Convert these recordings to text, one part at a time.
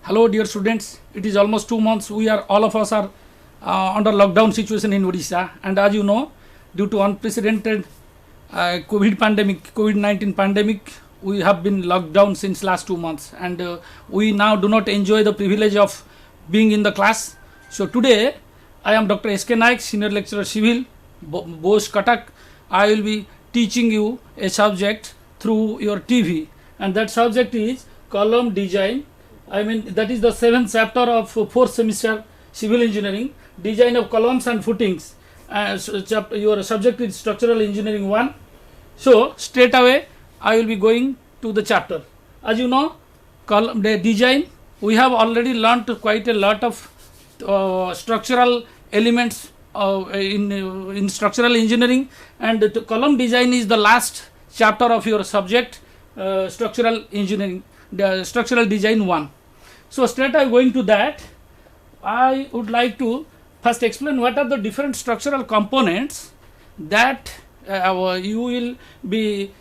Hello dear students, it is almost 2 months. All of us are under lockdown situation in Odisha, and as you know, due to unprecedented COVID-19 pandemic, we have been locked down since last 2 months, and we now do not enjoy the privilege of being in the class. So today I am Dr. S.K. Naik, Senior Lecturer Civil, Bose Cuttack. I will be teaching you a subject through your TV, and that subject is column design. I mean, that is the 7th chapter of 4th semester civil engineering, design of columns and footings. Your subject is structural engineering 1. So straight away I will be going to the chapter. As you know, column design, we have already learnt quite a lot of structural elements in structural engineering, and the column design is the last chapter of your subject, structural engineering, structural design 1. So straight away going to that, I would like to first explain what are the different structural components that you will be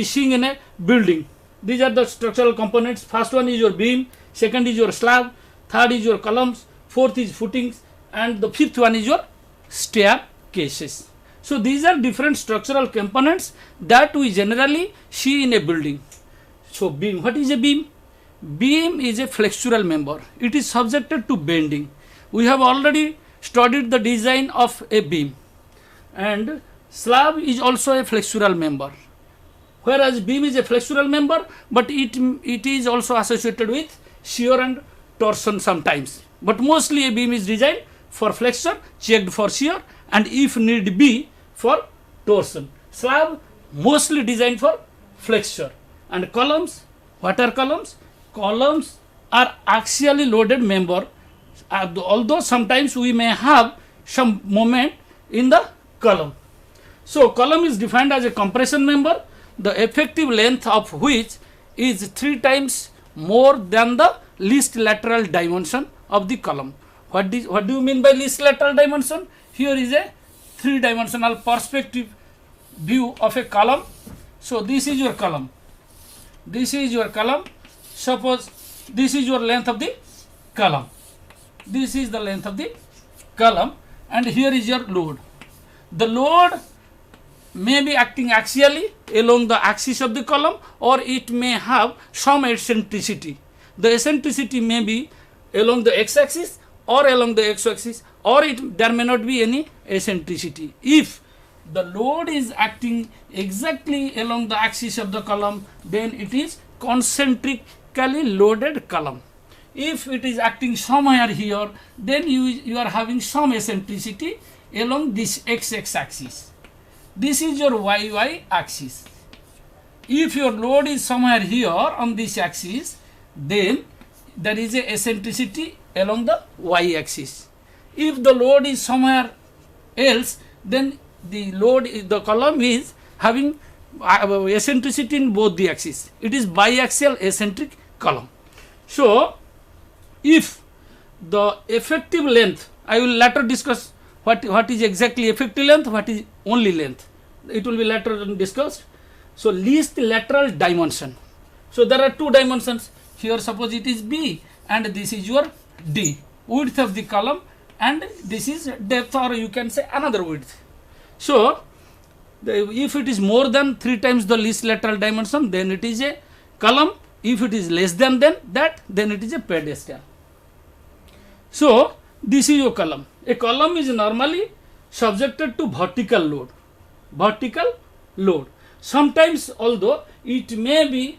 seeing in a building. These are the structural components. First one is your beam, second is your slab, third is your columns, fourth is footings, and the fifth one is your staircases. So these are different structural components that we generally see in a building. So beam, what is a beam? Beam is a flexural member. It is subjected to bending. We have already studied the design of a beam, and slab is also a flexural member. Whereas beam is a flexural member, but it is also associated with shear and torsion sometimes. But mostly a beam is designed for flexure, checked for shear, and if need be for torsion. Slab mostly designed for flexure. And columns, what are columns? Columns are axially loaded member, although sometimes we may have some moment in the column. So column is defined as a compression member, the effective length of which is 3 times more than the least lateral dimension of the column. What do you mean by least lateral dimension? Here is a 3-dimensional perspective view of a column. So this is your column. This is your column. Suppose this is your length of the column. This is the length of the column, and here is your load. The load may be acting axially along the axis of the column, or it may have some eccentricity. The eccentricity may be along the x-axis or along the x-axis, or there may not be any eccentricity. If the load is acting exactly along the axis of the column, then it is concentrically loaded column. If it is acting somewhere here, then you are having some eccentricity along this x axis. This is your y axis. If your load is somewhere here on this axis, then there is a eccentricity along the y axis. If the load is somewhere else, then the column is having eccentricity in both the axes. It is biaxial eccentric column. So if the effective length, I will later discuss what is exactly effective length, what is only length. It will be later discussed. So least lateral dimension. So there are 2 dimensions. Here suppose it is B, and this is your D, width of the column, and this is depth, or you can say another width. So if it is more than 3 times the least lateral dimension, then it is a column. If it is less than that, then it is a pedestal. So this is your column. A column is normally subjected to vertical load. Vertical load. Sometimes, although it may be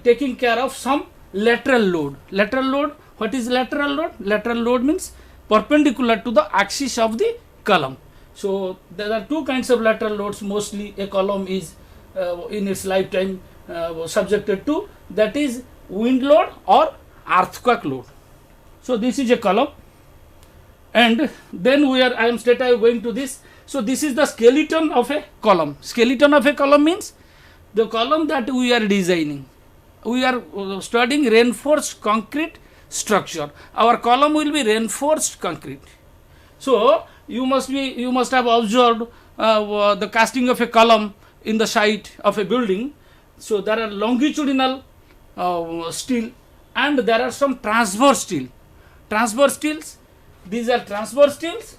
taking care of some lateral load. Lateral load. What is lateral load? Lateral load means perpendicular to the axis of the column. So there are 2 kinds of lateral loads mostly a column is in its lifetime subjected to, that is wind load or earthquake load. So this is a column, and then I am straight away going to this. So this is the skeleton of a column. Skeleton of a column means the column that we are designing. We are studying reinforced concrete structure. Our column will be reinforced concrete. So you must have observed the casting of a column in the site of a building. So there are longitudinal steel and there are some transverse steel. Transverse steels, these are transverse steels.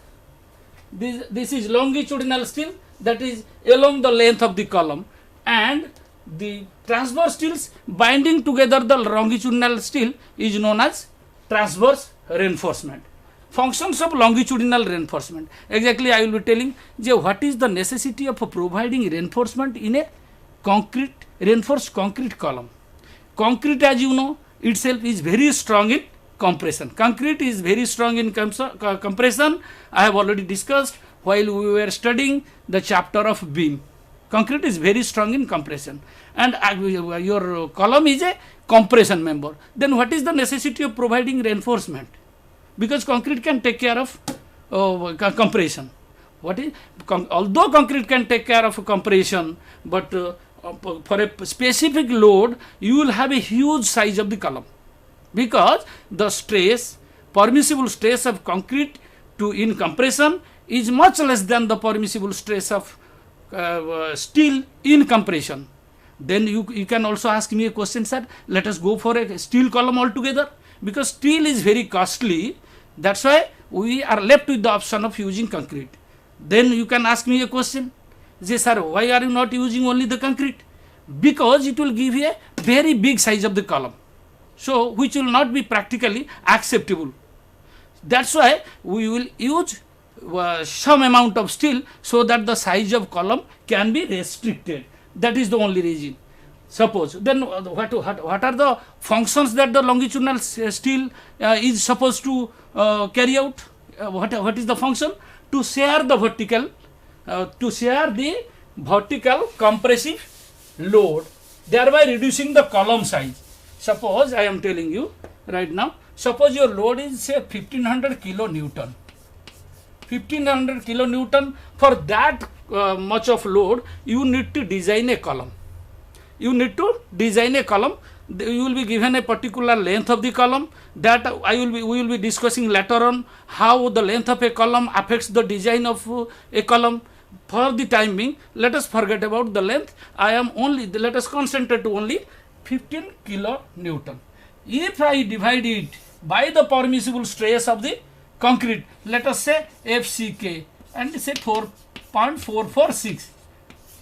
This is longitudinal steel, that is along the length of the column, and the transverse steels binding together the longitudinal steel is known as transverse reinforcement. Functions of longitudinal reinforcement. Exactly, I will be telling what is the necessity of providing reinforcement in a concrete, reinforced concrete column. Concrete, as you know, itself is very strong in compression. Concrete is very strong in compression. I have already discussed while we were studying the chapter of beam. Concrete is very strong in compression, and your column is a compression member. Then what is the necessity of providing reinforcement? Because concrete can take care of compression. Although concrete can take care of compression, but for a specific load, you will have a huge size of the column, because the stress, permissible stress of concrete in compression is much less than the permissible stress of steel in compression. Then you can also ask me a question, sir, let us go for a steel column altogether, because steel is very costly. That's why we are left with the option of using concrete. Then you can ask me a question, sir, why are you not using only the concrete? Because it will give you a very big size of the column, so which will not be practically acceptable. That's why we will use some amount of steel, so that the size of column can be restricted. That is the only reason. Suppose, then what are the functions that the longitudinal steel is supposed to carry out? What is the function? To share the vertical compressive load, thereby reducing the column size. Suppose I am telling you right now, suppose your load is say 1500 kilonewton. 1500 kilonewton, for that much of load, you need to design a column. You need to design a column. You will be given a particular length of the column, that we will be discussing later on how the length of a column affects the design of a column. For the time being, let us forget about the length. Let us concentrate to only 15 kilonewton. If I divide it by the permissible stress of the concrete, let us say FCK, and say 4.446.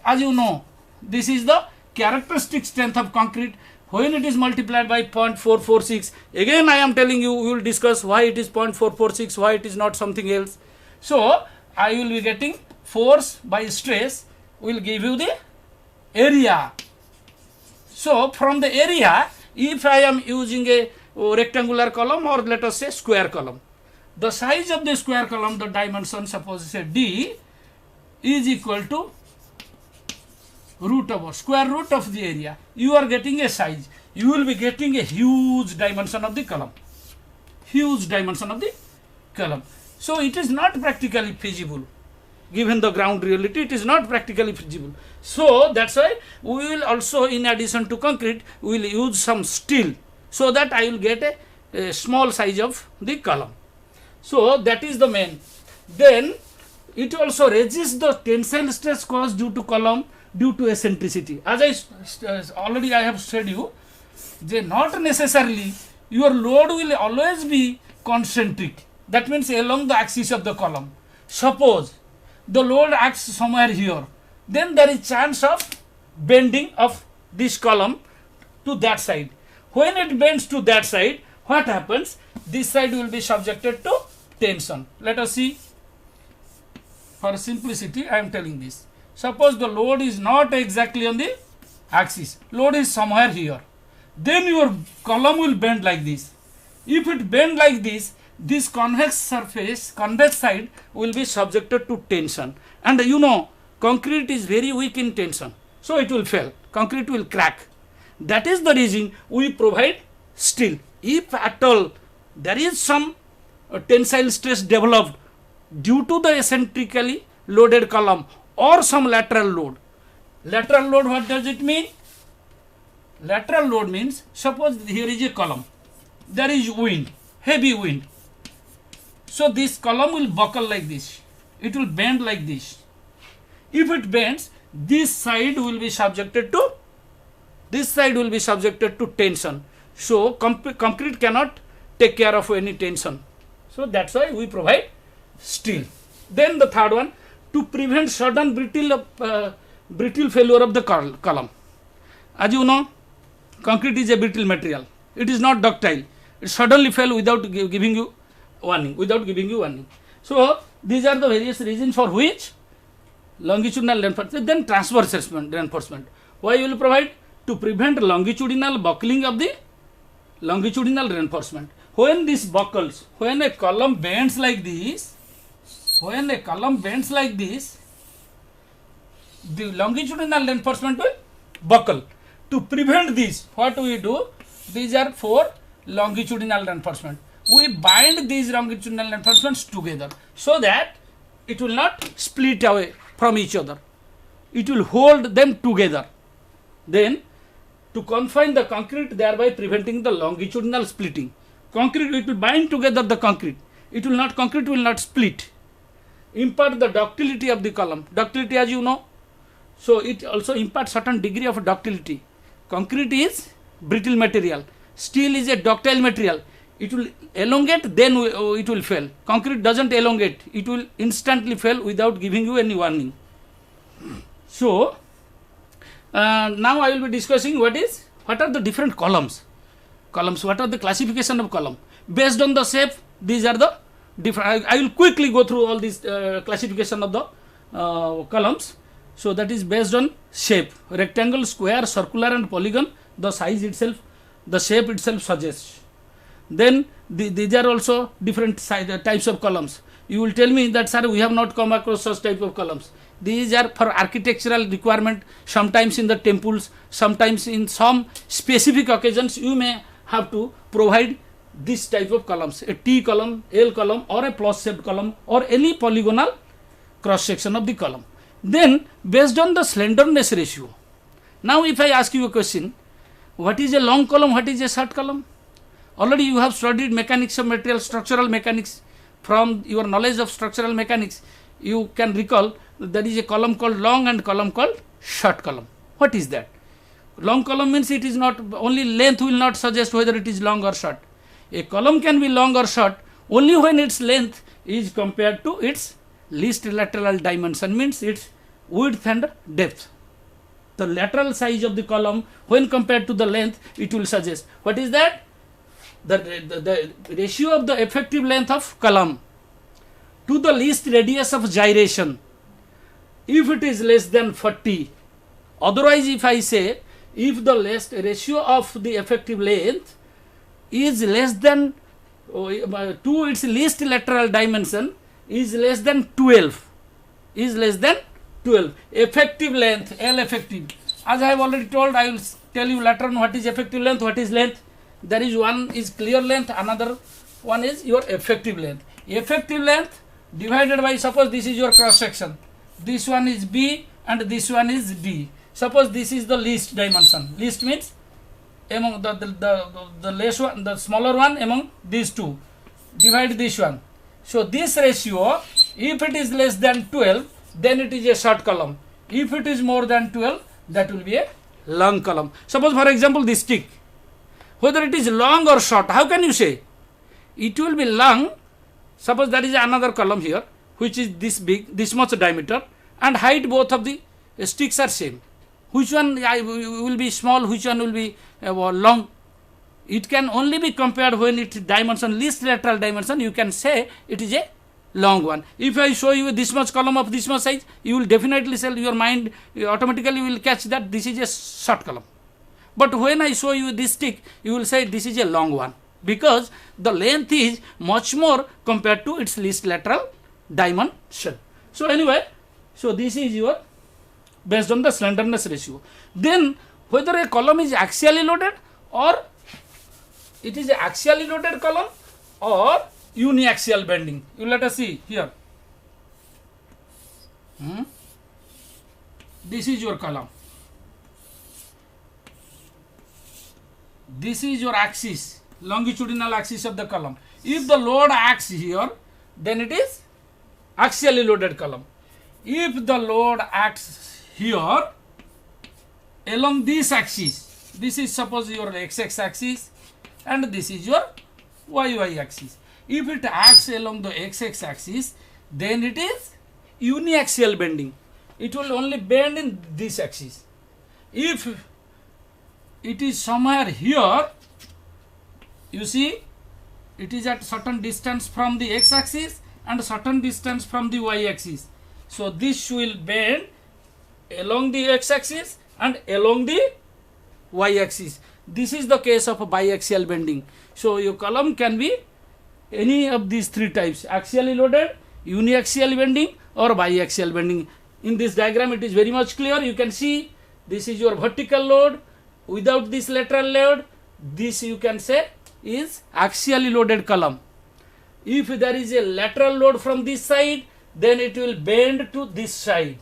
As you know, this is the characteristic strength of concrete. When it is multiplied by 0.446, again I am telling you, we will discuss why it is 0.446, why it is not something else. So I will be getting force by stress will give you the area. So from the area, if I am using a rectangular column, or let us say square column, the size of the square column, the dimension, suppose say D, is equal to square root of the area. You are getting a size. You will be getting a huge dimension of the column. Huge dimension of the column. So it is not practically feasible. Given the ground reality, it is not practically feasible. So that's why we will also, in addition to concrete, we will use some steel, so that I will get a small size of the column. So that is the main. Then it also resists the tensile stress caused due to column due to eccentricity. As I have said you, not necessarily your load will always be concentric. That means along the axis of the column. Suppose the load acts somewhere here, then there is chance of bending of this column to that side. When it bends to that side, what happens? This side will be subjected to tension. Let us see. For simplicity, I am telling this. Suppose the load is not exactly on the axis. Load is somewhere here. Then your column will bend like this. If it bend like this, this convex surface, convex side will be subjected to tension. And you know, concrete is very weak in tension. So it will fail. Concrete will crack. That is the reason we provide steel. If at all there is some tensile stress developed due to the eccentrically loaded column or some lateral load. Lateral load, what does it mean? Lateral load means, suppose here is a column. There is wind, heavy wind. So this column will buckle like this. It will bend like this. If it bends, this side will be subjected to tension. So concrete cannot take care of any tension. So that's why we provide steel. Then the third one, to prevent sudden brittle failure of the column. As you know, concrete is a brittle material. It is not ductile. It suddenly fell without giving you warning. So these are the various reasons for which longitudinal reinforcement. Then transverse reinforcement. Why you will provide? To prevent longitudinal buckling of the longitudinal reinforcement. When this buckles, when a column bends like this, the longitudinal reinforcement will buckle. To prevent this, what we do? These are 4 longitudinal reinforcement. We bind these longitudinal reinforcements together so that it will not split away from each other. It will hold them together. Then, to confine the concrete, thereby preventing the longitudinal splitting. Concrete, it will bind together the concrete. Concrete will not split. Impart the ductility of the column. Ductility, as you know. So it also imparts certain degree of ductility. Concrete is brittle material. Steel is a ductile material. It will elongate, then it will fail. Concrete doesn't elongate. It will instantly fail without giving you any warning. So now I will be discussing what are the different columns. What are the classification of column? Based on the shape, these are the different. I will quickly go through all these classification of the columns. So that is based on shape, rectangle, square, circular and polygon. The size itself, the shape itself suggests. Then these are also different types of columns. You will tell me that, sir, we have not come across such type of columns. These are for architectural requirement, sometimes in the temples, sometimes in some specific occasions you may have to provide this type of columns, a T column, L column or a plus shaped column or any polygonal cross section of the column. Then based on the slenderness ratio. Now if I ask you a question, what is a long column, what is a short column? Already you have studied mechanics of material, structural mechanics. From your knowledge of structural mechanics, you can recall that there is a column called long and column called short column. What is that? Long column means it is not, only length will not suggest whether it is long or short. A column can be long or short only when its length is compared to its least lateral dimension, means its width and depth. The lateral size of the column when compared to the length, it will suggest. What is that? The ratio of the effective length of column to the least radius of gyration, if it is less than 40. Otherwise, if I say, if the ratio of the effective length is less than to its least lateral dimension is less than 12, effective length, L effective. As I have already told, I will tell you later on what is effective length, what is length. There is one is clear length, another one is your effective length. Effective length divided by, suppose this is your cross section, this one is B and this one is D. Suppose this is the least dimension. Least means among the less one, the smaller one among these two. Divide this one. So this ratio, if it is less than 12, then it is a short column. If it is more than 12, that will be a long column. Suppose for example this stick, whether it is long or short, how can you say? It will be long. Suppose there is another column here which is this big, this much diameter, and height both of the sticks are same. Which one will be small, which one will be long? It can only be compared when its dimension, least lateral dimension, you can say it is a long one. If I show you this much column of this much size, you will definitely say, your mind automatically will catch that this is a short column. But when I show you this stick, you will say this is a long one, because the length is much more compared to its least lateral dimension. So anyway, so this is your based on the slenderness ratio. Then whether a column is axially loaded or it is a axially loaded column or uniaxial bending. You let us see here. This is your column. This is your axis, longitudinal axis of the column. If the load acts here, then it is axially loaded column. If the load acts here along this axis, this is suppose your x-axis and this is your y axis. If it acts along the x axis, then it is uniaxial bending. It will only bend in this axis. If it is somewhere here, you see, it is at certain distance from the x axis and certain distance from the y axis. So this will bend along the x axis and along the y axis. This is the case of a biaxial bending. So your column can be any of these three types: axially loaded, uniaxial bending, or biaxial bending. In this diagram it is very much clear. You can see this is your vertical load without this lateral load. This you can say is axially loaded column. If there is a lateral load from this side, then it will bend to this side,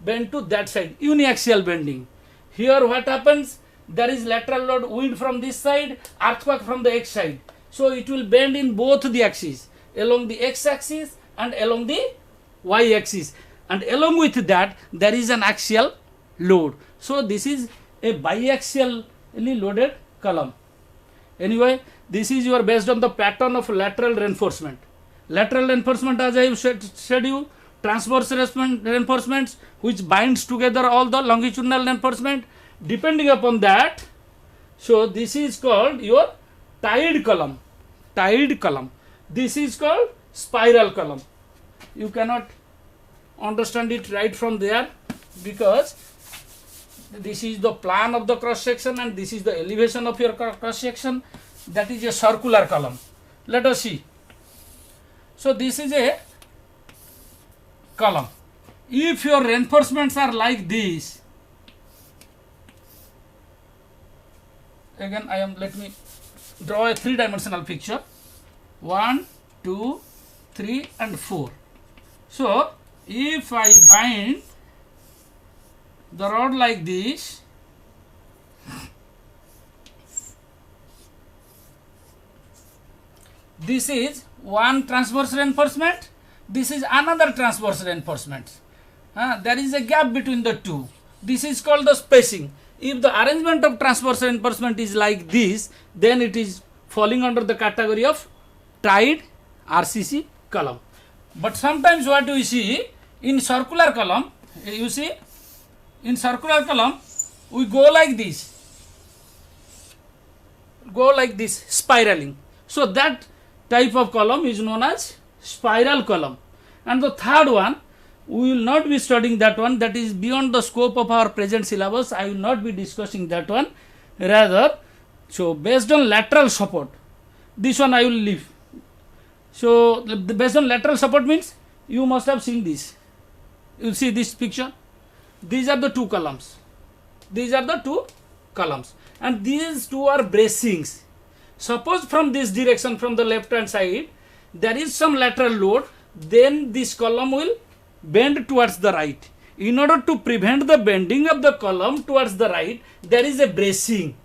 bend to that side, uniaxial bending. Here what happens? There is lateral load, wind from this side, earthquake from the x side. So it will bend in both the axes, along the x axis and along the y axis. And along with that, there is an axial load. So this is a biaxially loaded column. Anyway, this is your based on the pattern of lateral reinforcement. Lateral reinforcement, as I have said you, transverse reinforcements which binds together all the longitudinal reinforcement. Depending upon that, so this is called your tied column. Tied column. This is called spiral column. You cannot understand it right from there because this is the plan of the cross section and this is the elevation of your cross section. That is a circular column. Let us see. So this is a column. If your reinforcements are like this, again let me draw a three-dimensional picture. 1, 2, 3 and 4. So if I bind the rod like this, this is one transverse reinforcement, this is another transverse reinforcement. There is a gap between the two. This is called the spacing. If the arrangement of transverse reinforcement is like this, then it is falling under the category of tied RCC column. But sometimes what we see in circular column, you see, in circular column we go like this, spiraling. So that type of column is known as spiral column. And the third one, we will not be studying that one. That is beyond the scope of our present syllabus. I will not be discussing that one. Rather, so based on lateral support, this one I will leave. So based on lateral support means you must have seen this. You see this picture. These are the two columns. These are the two columns. And these two are bracings. Suppose from this direction, from the left hand side, there is some lateral load, then this column will bend towards the right. In order to prevent the bending of the column towards the right, there is a bracing.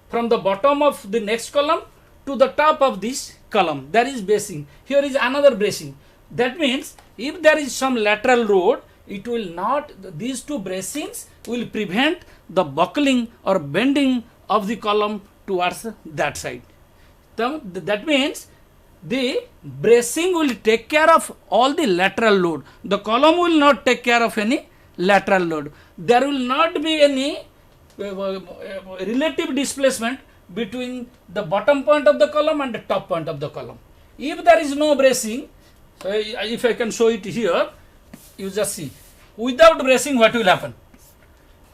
From the bottom of the next column to the top of this column, there is bracing. Here is another bracing. That means if there is some lateral load, it will not, these two bracings will prevent the buckling or bending of the column towards that side. That means the bracing will take care of all the lateral load. The column will not take care of any lateral load. There will not be any relative displacement between the bottom point of the column and the top point of the column. If there is no bracing, if I can show it here, you just see. Without bracing, what will happen?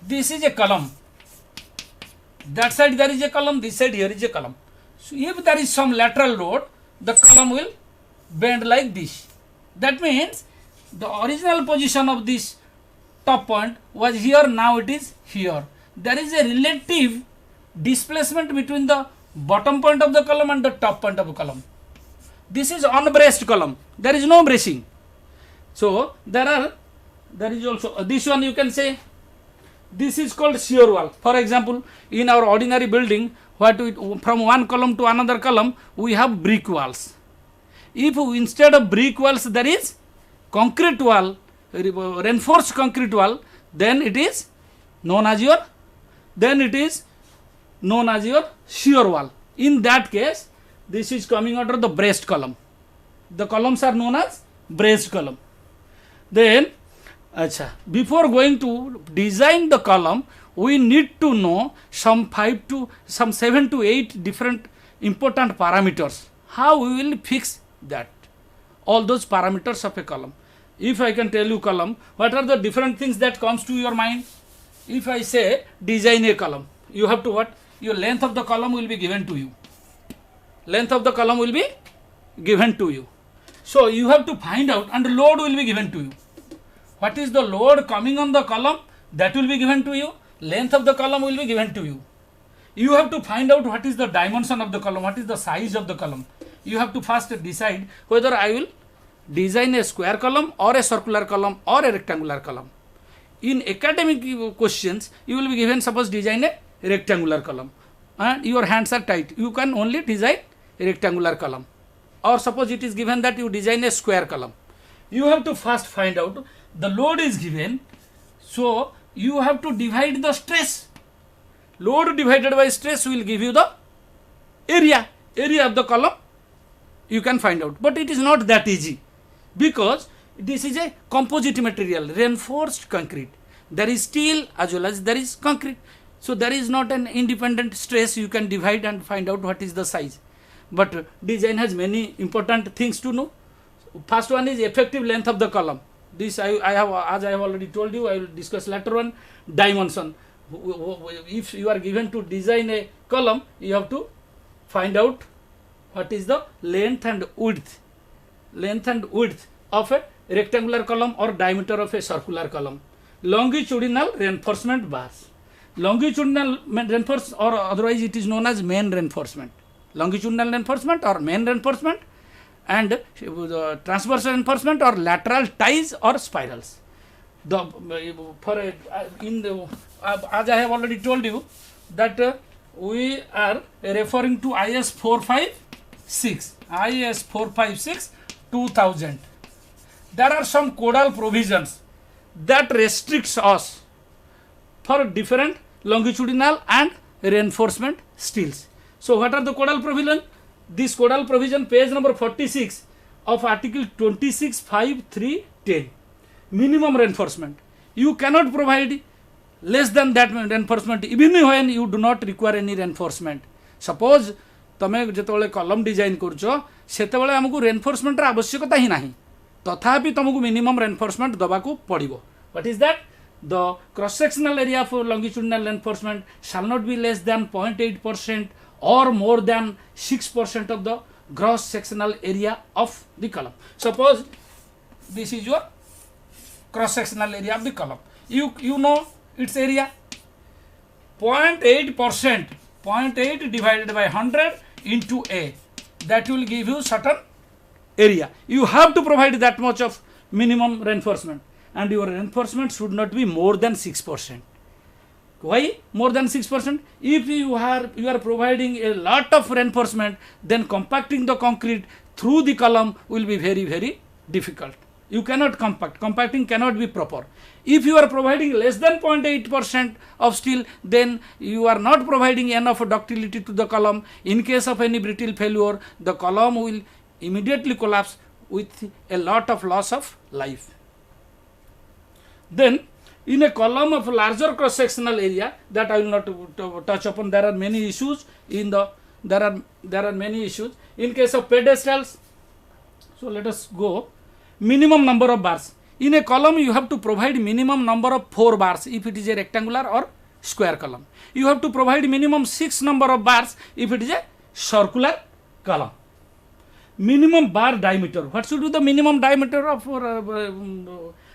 This is a column. That side there is a column, this side here is a column. So if there is some lateral load, the column will bend like this. That means the original position of this top point was here, now it is here. There is a relative displacement between the bottom point of the column and the top point of the column. This is unbraced column. There is no bracing. So there is also this one, you can say this is called shear wall. For example, in our ordinary building, from one column to another column, we have brick walls. If instead of brick walls there is concrete wall, reinforced concrete wall, then it is known as your shear wall. In that case, this is coming under the braced column. The columns are known as braced column. Then, before going to design the column, we need to know some 7 to 8 different important parameters. How we will fix that? All those parameters of a column. If I can tell you column, what are the different things that comes to your mind? If I say design a column, you have to what? Your length of the column will be given to you. Length of the column will be given to you. So you have to find out, and load will be given to you. What is the load coming on the column? That will be given to you. Length of the column will be given to you. You have to find out what is the dimension of the column, what is the size of the column. You have to first decide whether I will design a square column or a circular column or a rectangular column. In academic questions, you will be given, suppose design a rectangular column and your hands are tight. You can only design a rectangular column. Or suppose it is given that you design a square column. You have to first find out the load is given. So you have to divide the stress. Load divided by stress will give you the area of the column. You can find out. But it is not that easy, because this is a composite material, reinforced concrete. There is steel as well as there is concrete. So there is not an independent stress you can divide and find out what is the size. But design has many important things to know. First one is effective length of the column. This I have, as I have already told you, I will discuss later on. Dimension. If you are given to design a column, you have to find out what is the length and width of a rectangular column or diameter of a circular column. Longitudinal reinforcement bars. Longitudinal reinforcement, or otherwise it is known as main reinforcement. Longitudinal reinforcement or main reinforcement, and transverse reinforcement or lateral ties or spirals. As I have already told you that we are referring to IS 456 2000. There are some codal provisions that restricts us for different longitudinal and reinforcement steels. So what are the codal provision? This codal provision, page number 46 of article 26.5.3.10. Minimum reinforcement. You cannot provide less than that reinforcement even when you do not require any reinforcement. Suppose तमें जिते कलम design कर आमको reinforcement आवश्यकता ही नहीं, तथापि तुमको minimum reinforcement दबाकू पड़ो. What is that? The cross sectional area for longitudinal reinforcement shall not be less than 0.8% or more than 6% of the gross sectional area of the column. Suppose this is your cross sectional area of the column. You know its area. 0.8%, 0.8 divided by 100 into A. That will give you certain area. You have to provide that much of minimum reinforcement, and your reinforcement should not be more than 6%. Why more than 6%? If you are providing a lot of reinforcement, then compacting the concrete through the column will be very, very difficult. You cannot compact. Compacting cannot be proper. If you are providing less than 0.8% of steel, then you are not providing enough ductility to the column. In case of any brittle failure, the column will immediately collapse with a lot of loss of life. Then, in a column of larger cross-sectional area, that I will not touch upon, there are many issues. There are many issues. In case of pedestals, so let us go. Minimum number of bars. In a column, you have to provide minimum number of 4 bars if it is a rectangular or square column. You have to provide minimum 6 number of bars if it is a circular column. Minimum bar diameter. What should be the minimum diameter of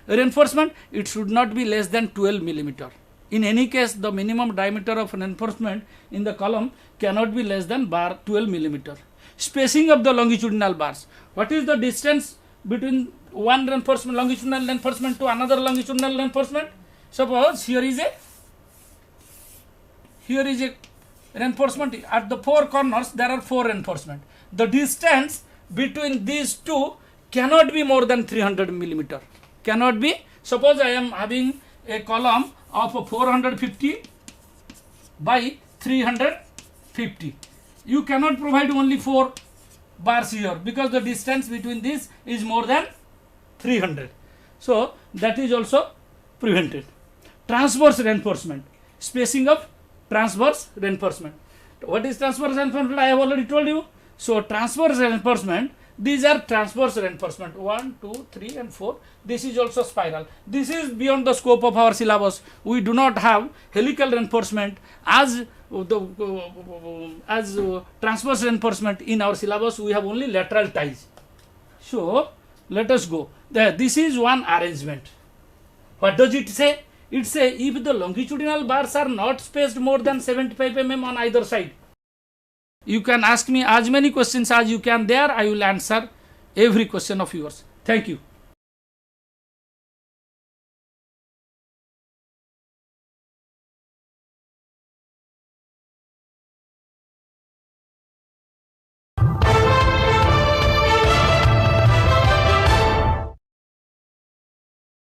reinforcement? It should not be less than 12 millimeter. In any case, the minimum diameter of reinforcement in the column cannot be less than 12 millimeter. Spacing of the longitudinal bars. What is the distance between one reinforcement, longitudinal reinforcement to another longitudinal reinforcement? Suppose here is a reinforcement at the 4 corners. There are 4 reinforcement. The distance between these two cannot be more than 300 millimeter. Cannot be. Suppose I am having a column of 450 by 350. You cannot provide only 4 bars here because the distance between this is more than 300. So that is also prevented. Transverse reinforcement, spacing of transverse reinforcement. What is transverse reinforcement? I have already told you. So transverse reinforcement, these are transverse reinforcement 1, 2, 3 and 4. This is also spiral. This is beyond the scope of our syllabus. We do not have helical reinforcement as transverse reinforcement in our syllabus. We have only lateral ties. So let us go. This is one arrangement. What does it say? It says if the longitudinal bars are not spaced more than 75 mm on either side. You can ask me as many questions as you can there. I will answer every question of yours. Thank you.